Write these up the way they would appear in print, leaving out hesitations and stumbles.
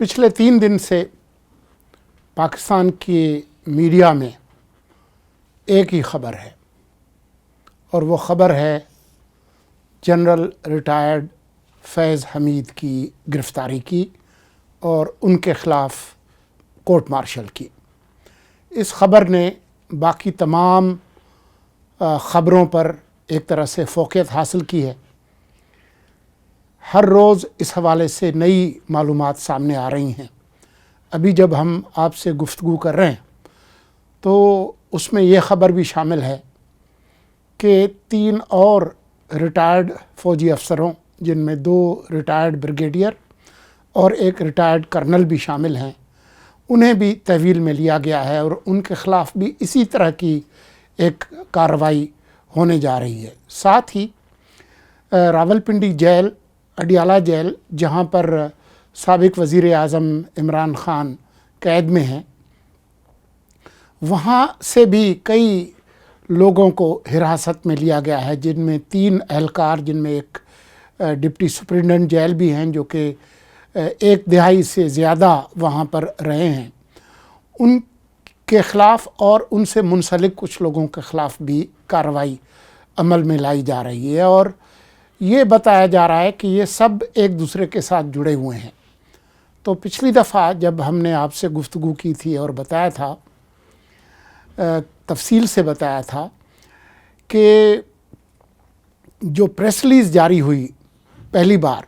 پچھلے 3 دن سے پاکستان کی میڈیا میں ایک ہی خبر ہے اور وہ خبر ہے جنرل ریٹائرڈ فیض حمید کی گرفتاری کی اور ان کے خلاف کورٹ مارشل کی۔ اس خبر نے باقی تمام خبروں پر ایک طرح سے فوقیت حاصل کی ہے۔ ہر روز اس حوالے سے نئی معلومات سامنے آ رہی ہیں۔ ابھی جب ہم آپ سے گفتگو کر رہے ہیں تو اس میں یہ خبر بھی شامل ہے کہ 3 اور ریٹائرڈ فوجی افسروں، جن میں 2 ریٹائرڈ بریگیڈیئر اور 1 ریٹائرڈ کرنل بھی شامل ہیں، انہیں بھی تحویل میں لیا گیا ہے اور ان کے خلاف بھی اسی طرح کی ایک کارروائی ہونے جا رہی ہے۔ ساتھ ہی راولپنڈی جیل، اڈیالہ جیل، جہاں پر سابق وزیر اعظم عمران خان قید میں ہیں، وہاں سے بھی کئی لوگوں کو حراست میں لیا گیا ہے، جن میں 3 اہلکار، جن میں ایک ڈپٹی سپرنٹینڈنٹ جیل بھی ہیں جو کہ 1 دہائی سے زیادہ وہاں پر رہے ہیں، ان کے خلاف اور ان سے منسلک کچھ لوگوں کے خلاف بھی کارروائی عمل میں لائی جا رہی ہے اور یہ بتایا جا رہا ہے کہ یہ سب ایک دوسرے کے ساتھ جڑے ہوئے ہیں۔ تو پچھلی دفعہ جب ہم نے آپ سے گفتگو کی تھی اور بتایا تھا، تفصیل سے بتایا تھا کہ جو پریس ریلیز جاری ہوئی پہلی بار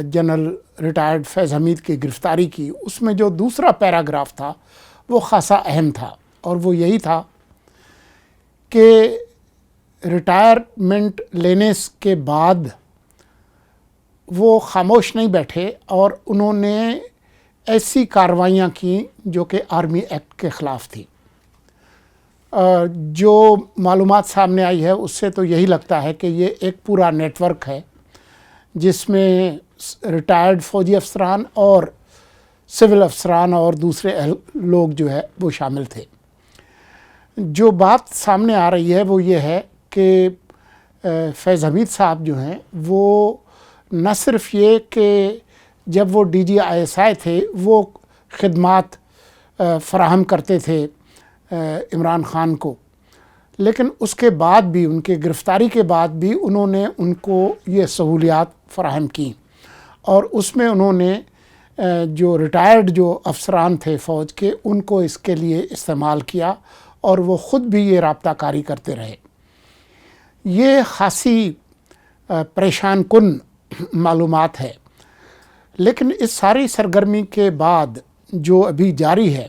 جنرل ریٹائرڈ فیض حمید کی گرفتاری کی، اس میں جو دوسرا پیراگراف تھا وہ خاصا اہم تھا اور وہ یہی تھا کہ ریٹائرمنٹ لینے کے بعد وہ خاموش نہیں بیٹھے اور انہوں نے ایسی کارروائیاں کیں جو کہ آرمی ایکٹ کے خلاف تھی۔ جو معلومات سامنے آئی ہے اس سے تو یہی لگتا ہے کہ یہ ایک پورا نیٹ ورک ہے جس میں ریٹائرڈ فوجی افسران اور سول افسران اور دوسرے لوگ جو ہے وہ شامل تھے۔ جو بات سامنے آ رہی ہے وہ یہ ہے کہ فیض حمید صاحب جو ہیں وہ نہ صرف یہ کہ جب وہ DGISI تھے وہ خدمات فراہم کرتے تھے عمران خان کو، لیکن اس کے بعد بھی، ان کے گرفتاری کے بعد بھی انہوں نے ان کو یہ سہولیات فراہم کی اور اس میں انہوں نے جو ریٹائرڈ جو افسران تھے فوج کے، ان کو اس کے لیے استعمال کیا اور وہ خود بھی یہ رابطہ کاری کرتے رہے۔ یہ خاصی پریشان کن معلومات ہے، لیکن اس ساری سرگرمی کے بعد جو ابھی جاری ہے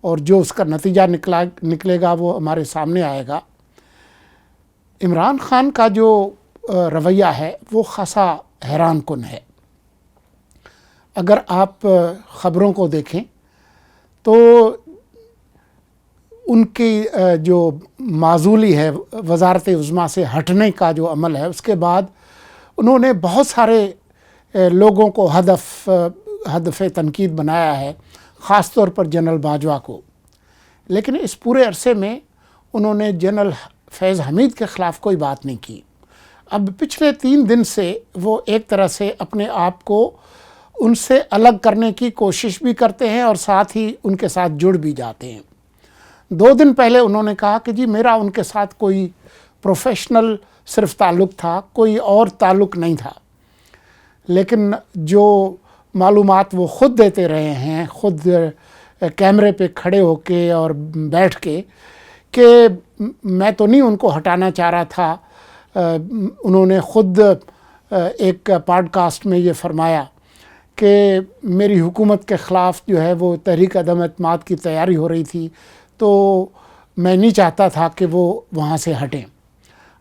اور جو اس کا نتیجہ نکلے گا وہ ہمارے سامنے آئے گا۔ عمران خان کا جو رویہ ہے وہ خاصا حیران کن ہے۔ اگر آپ خبروں کو دیکھیں تو ان کی جو معزولی ہے، وزارت عظمیٰ سے ہٹنے کا جو عمل ہے، اس کے بعد انہوں نے بہت سارے لوگوں کو ہدف تنقید بنایا ہے، خاص طور پر جنرل باجوہ کو، لیکن اس پورے عرصے میں انہوں نے جنرل فیض حمید کے خلاف کوئی بات نہیں کی۔ اب پچھلے 3 دن سے وہ ایک طرح سے اپنے آپ کو ان سے الگ کرنے کی کوشش بھی کرتے ہیں اور ساتھ ہی ان کے ساتھ جڑ بھی جاتے ہیں۔ 2 دن پہلے انہوں نے کہا کہ جی میرا ان کے ساتھ کوئی پروفیشنل صرف تعلق تھا، کوئی اور تعلق نہیں تھا، لیکن جو معلومات وہ خود دیتے رہے ہیں، خود کیمرے پہ کھڑے ہو کے اور بیٹھ کے، کہ میں تو نہیں ان کو ہٹانا چاہ رہا تھا۔ انہوں نے خود ایک پوڈ کاسٹ میں یہ فرمایا کہ میری حکومت کے خلاف جو ہے وہ تحریک عدم اعتماد کی تیاری ہو رہی تھی، تو میں نہیں چاہتا تھا کہ وہ وہاں سے ہٹیں۔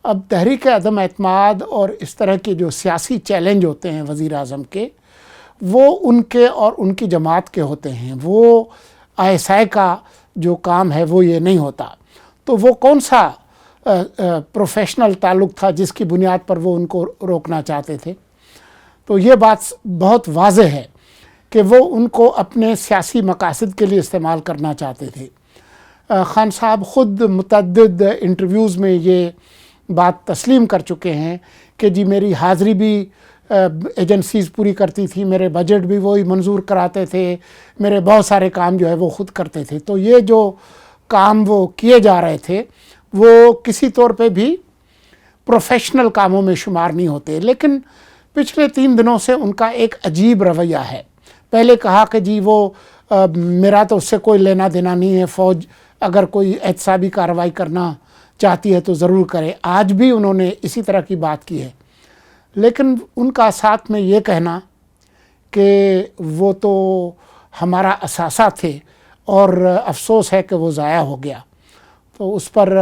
اب تحریک عدم اعتماد اور اس طرح کے جو سیاسی چیلنج ہوتے ہیں وزیر اعظم کے، وہ ان کے اور ان کی جماعت کے ہوتے ہیں، وہ ISI کا جو کام ہے وہ یہ نہیں ہوتا۔ تو وہ کون سا پروفیشنل تعلق تھا جس کی بنیاد پر وہ ان کو روکنا چاہتے تھے؟ تو یہ بات بہت واضح ہے کہ وہ ان کو اپنے سیاسی مقاصد کے لیے استعمال کرنا چاہتے تھے۔ خان صاحب خود متعدد انٹرویوز میں یہ بات تسلیم کر چکے ہیں کہ جی میری حاضری بھی ایجنسیز پوری کرتی تھی، میرے بجٹ بھی وہی منظور کراتے تھے، میرے بہت سارے کام جو ہے وہ خود کرتے تھے. تو یہ جو کام وہ کیے جا رہے تھے وہ کسی طور پہ بھی پروفیشنل کاموں میں شمار نہیں ہوتے. لیکن پچھلے 3 دنوں سے ان کا ایک عجیب رویہ ہے. پہلے کہا کہ جی وہ میرا تو اس سے کوئی لینا دینا نہیں ہے، فوج اگر کوئی احتسابی کارروائی کرنا چاہتی ہے تو ضرور کرے. آج بھی انہوں نے اسی طرح کی بات کی ہے. لیکن ان کا ساتھ میں یہ کہنا کہ وہ تو ہمارا اثاثہ تھے اور افسوس ہے کہ وہ ضائع ہو گیا. تو اس پر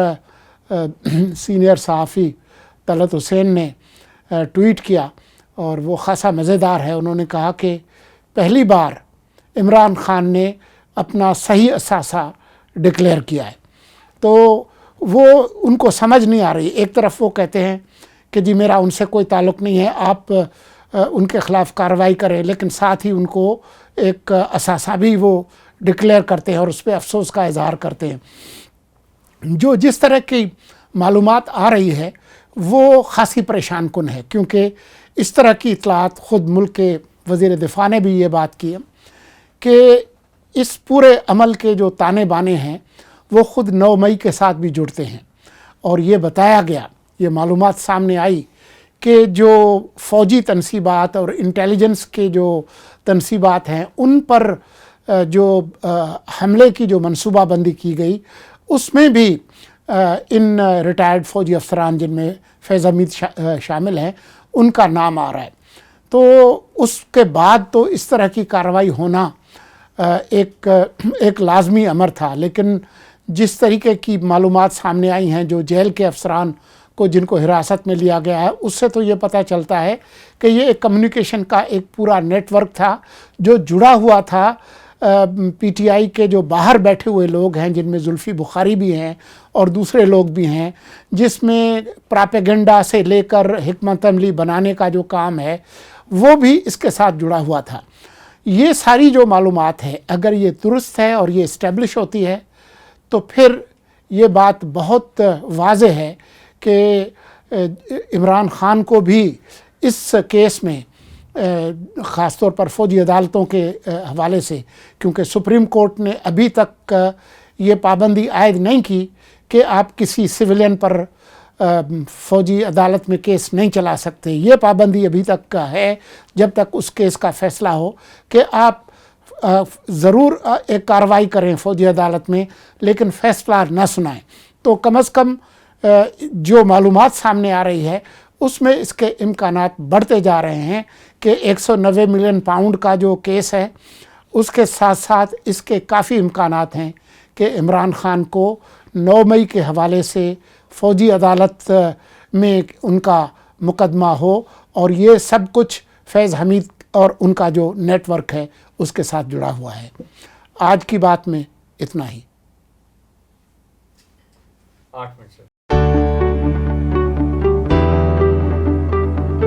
سینئر صحافی طلعت حسین نے ٹویٹ کیا اور وہ خاصا مزیدار ہے. انہوں نے کہا کہ پہلی بار عمران خان نے اپنا صحیح اثاثہ ڈکلیئر کیا ہے. تو وہ ان کو سمجھ نہیں آ رہی. ایک طرف وہ کہتے ہیں کہ جی میرا ان سے کوئی تعلق نہیں ہے، آپ ان کے خلاف کارروائی کریں، لیکن ساتھ ہی ان کو ایک اثاثہ بھی وہ ڈکلیئر کرتے ہیں اور اس پہ افسوس کا اظہار کرتے ہیں. جو جس طرح کی معلومات آ رہی ہے وہ خاصی پریشان کن ہے، کیونکہ اس طرح کی اطلاعات خود ملک کے وزیر دفاع نے بھی یہ بات کی ہے کہ اس پورے عمل کے جو تانے بانے ہیں وہ خود 9 مئی کے ساتھ بھی جڑتے ہیں. اور یہ بتایا گیا، یہ معلومات سامنے آئی کہ جو فوجی تنصیبات اور انٹیلیجنس کے جو تنصیبات ہیں ان پر جو حملے کی جو منصوبہ بندی کی گئی اس میں بھی ان ریٹائرڈ فوجی افسران جن میں فیض حمید شامل ہیں ان کا نام آ رہا ہے. تو اس کے بعد تو اس طرح کی کارروائی ہونا ایک لازمی امر تھا. لیکن جس طریقے کی معلومات سامنے آئی ہیں جو جیل کے افسران کو جن کو حراست میں لیا گیا ہے اس سے تو یہ پتہ چلتا ہے کہ یہ ایک کمیونیکیشن کا ایک پورا نیٹ ورک تھا جو جڑا ہوا تھا پی ٹی آئی کے جو باہر بیٹھے ہوئے لوگ ہیں جن میں زلفی بخاری بھی ہیں اور دوسرے لوگ بھی ہیں، جس میں پراپیگنڈا سے لے کر حکمت عملی بنانے کا جو کام ہے وہ بھی اس کے ساتھ جڑا ہوا تھا. یہ ساری جو معلومات ہے اگر یہ درست ہے اور یہ اسٹیبلش ہوتی ہے تو پھر یہ بات بہت واضح ہے کہ عمران خان کو بھی اس کیس میں خاص طور پر فوجی عدالتوں کے حوالے سے، کیونکہ سپریم کورٹ نے ابھی تک یہ پابندی عائد نہیں کی کہ آپ کسی سویلین پر فوجی عدالت میں کیس نہیں چلا سکتے. یہ پابندی ابھی تک ہے جب تک اس کیس کا فیصلہ ہو کہ آپ ضرور ایک کارروائی کریں فوجی عدالت میں لیکن فیصلہ نہ سنائیں. تو کم از کم جو معلومات سامنے آ رہی ہے اس میں اس کے امکانات بڑھتے جا رہے ہیں کہ 190 ملین پاؤنڈ کا جو کیس ہے اس کے ساتھ ساتھ اس کے کافی امکانات ہیں کہ عمران خان کو 9 مئی کے حوالے سے فوجی عدالت میں ان کا مقدمہ ہو اور یہ سب کچھ فیض حمید اور ان کا جو نیٹ ورک ہے اس کے ساتھ جڑا ہوا ہے. آج کی بات میں اتنا ہی. 8 منٹ سے